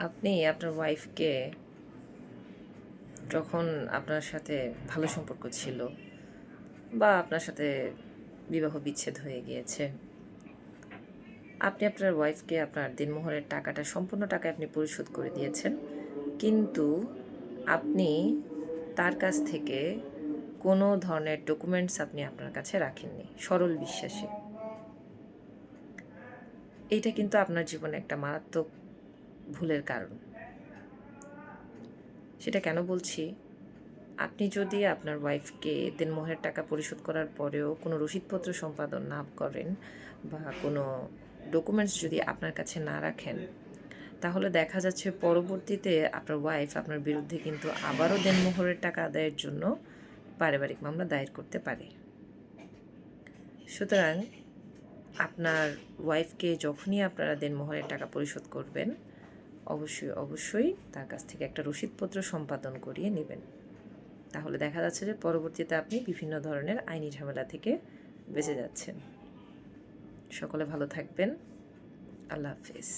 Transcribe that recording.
আপনি আপনার ওয়াইফকে যখন আপনার সাথে ভালো সম্পর্ক ছিল বা আপনার সাথে বিবাহ বিচ্ছেদ হয়ে গিয়েছে, আপনি আপনার ওয়াইফকে আপনার দিনমোহরের টাকাটা সম্পূর্ণ টাকা আপনি পরিশোধ করে দিয়েছেন, কিন্তু আপনি তার কাছ থেকে কোনো ধরনের ডকুমেন্টস আপনি আপনার কাছে রাখেননি সরল বিশ্বাসে। এইটা কিন্তু আপনার জীবনে একটা মারাত্মক ভুলের কারণ। সেটা কেন বলছি? আপনি যদি আপনার ওয়াইফকে দেনমোহরের টাকা পরিশোধ করার পরেও কোনো রসিদপত্র সম্পাদন না করেন বা কোনো ডকুমেন্টস যদি আপনার কাছে না রাখেন, তাহলে দেখা যাচ্ছে পরবর্তীতে আপনার ওয়াইফ আপনার বিরুদ্ধে কিন্তু আবারও দেনমোহরের টাকা আদায়ের জন্য পারিবারিক মামলা দায়ের করতে পারে। সুতরাং আপনার ওয়াইফকে যখনই আপনারা দেনমোহরের টাকা পরিশোধ করবেন, অবশ্যই তার কাছ থেকে একটা রসিদপত্র সম্পাদন করিয়ে নেবেন। তাহলে দেখা যাচ্ছে যে পরবর্তীতে আপনি বিভিন্ন ধরনের আইনি ঝামেলা থেকে বেঁচে যাচ্ছেন। সকলে ভালো থাকবেন। আল্লাহ হাফেজ।